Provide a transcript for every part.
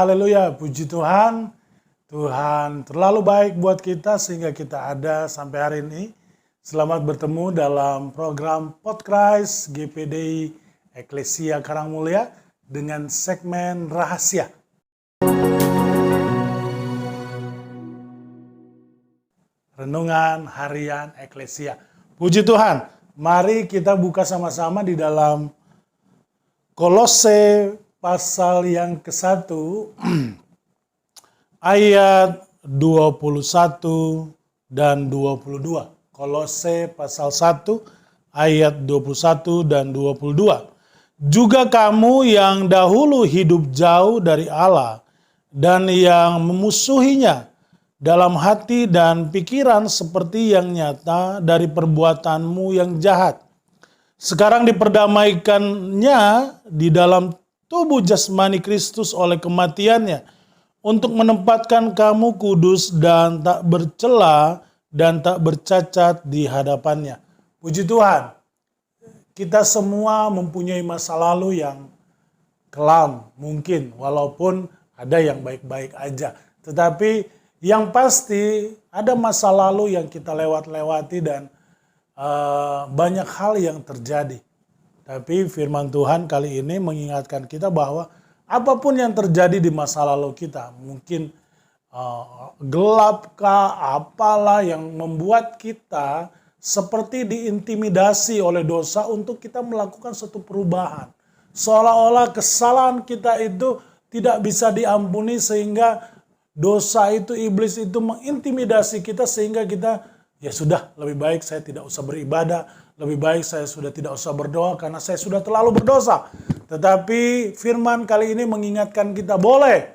haleluya. Puji Tuhan. Tuhan terlalu baik buat kita sehingga kita ada sampai hari ini. Selamat bertemu dalam program Podcast GPDI Eklesia Karangmulia dengan segmen Rahasia. Renungan Harian Eklesia. Puji Tuhan. Mari kita buka sama-sama di dalam Kolose pasal yang ke-1 ayat 21 dan 22. Kolose pasal 1 ayat 21 dan 22. Juga kamu yang dahulu hidup jauh dari Allah dan yang memusuhinya dalam hati dan pikiran seperti yang nyata dari perbuatanmu yang jahat. Sekarang diperdamaikannya di dalam tubuh jasmani Kristus oleh kematiannya, untuk menempatkan kamu kudus dan tak bercela dan tak bercacat di hadapannya. Puji Tuhan, kita semua mempunyai masa lalu yang kelam mungkin, walaupun ada yang baik-baik aja. Tetapi yang pasti ada masa lalu yang kita lewati dan banyak hal yang terjadi. Tapi firman Tuhan kali ini mengingatkan kita bahwa apapun yang terjadi di masa lalu kita, mungkin gelapkah, apalah yang membuat kita seperti diintimidasi oleh dosa untuk kita melakukan suatu perubahan. Seolah-olah kesalahan kita itu tidak bisa diampuni sehingga dosa itu, iblis itu mengintimidasi kita sehingga kita, ya sudah, lebih baik saya tidak usah beribadah, lebih baik saya sudah tidak usah berdoa karena saya sudah terlalu berdosa. Tetapi firman kali ini mengingatkan kita, boleh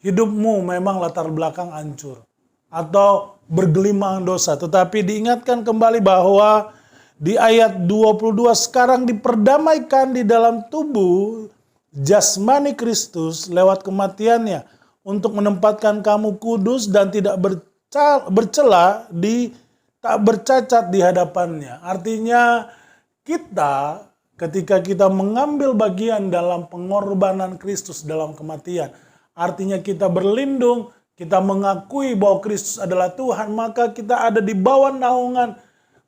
hidupmu memang latar belakang hancur atau bergelimang dosa. Tetapi diingatkan kembali bahwa di ayat 22 sekarang diperdamaikan di dalam tubuh jasmani Kristus lewat kematiannya untuk menempatkan kamu kudus dan tidak bercela tak bercacat di hadapannya. Artinya kita ketika kita mengambil bagian dalam pengorbanan Kristus dalam kematian, artinya kita berlindung, kita mengakui bahwa Kristus adalah Tuhan, maka kita ada di bawah naungan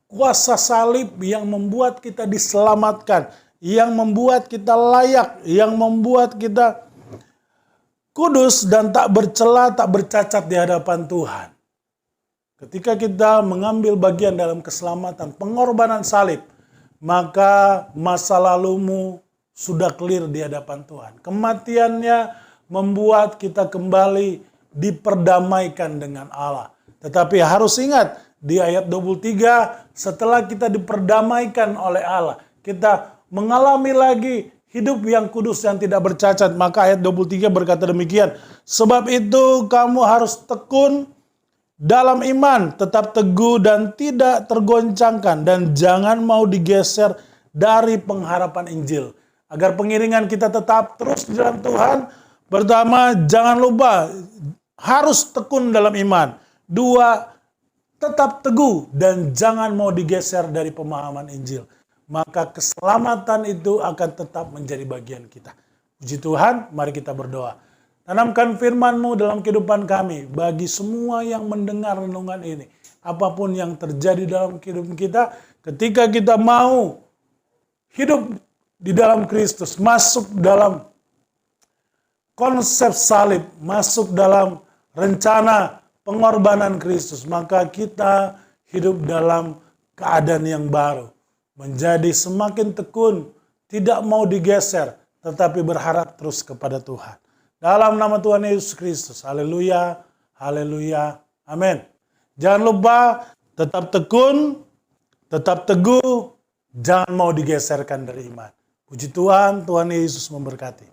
kuasa salib yang membuat kita diselamatkan, yang membuat kita layak, yang membuat kita kudus dan tak bercela, tak bercacat di hadapan Tuhan. Ketika kita mengambil bagian dalam keselamatan, pengorbanan salib, maka masa lalumu sudah clear di hadapan Tuhan. Kematiannya membuat kita kembali diperdamaikan dengan Allah. Tetapi harus ingat, di ayat 23, setelah kita diperdamaikan oleh Allah, kita mengalami lagi hidup yang kudus yang tidak bercacat. Maka ayat 23 berkata demikian, sebab itu kamu harus tekun dalam iman, tetap teguh dan tidak tergoncangkan, dan jangan mau digeser dari pengharapan Injil. Agar pengiringan kita tetap terus di dalam Tuhan, pertama, jangan lupa harus tekun dalam iman. Dua, tetap teguh dan jangan mau digeser dari pemahaman Injil. Maka keselamatan itu akan tetap menjadi bagian kita. Puji Tuhan, mari kita berdoa. Tanamkan firman-Mu dalam kehidupan kami, bagi semua yang mendengar renungan ini. Apapun yang terjadi dalam kehidupan kita, ketika kita mau hidup di dalam Kristus, masuk dalam konsep salib, masuk dalam rencana pengorbanan Kristus, maka kita hidup dalam keadaan yang baru. Menjadi semakin tekun, tidak mau digeser, tetapi berharap terus kepada Tuhan. Dalam nama Tuhan Yesus Kristus. Haleluya, haleluya, amin. Jangan lupa tetap tekun, tetap teguh, jangan mau digeserkan dari iman. Puji Tuhan, Tuhan Yesus memberkati.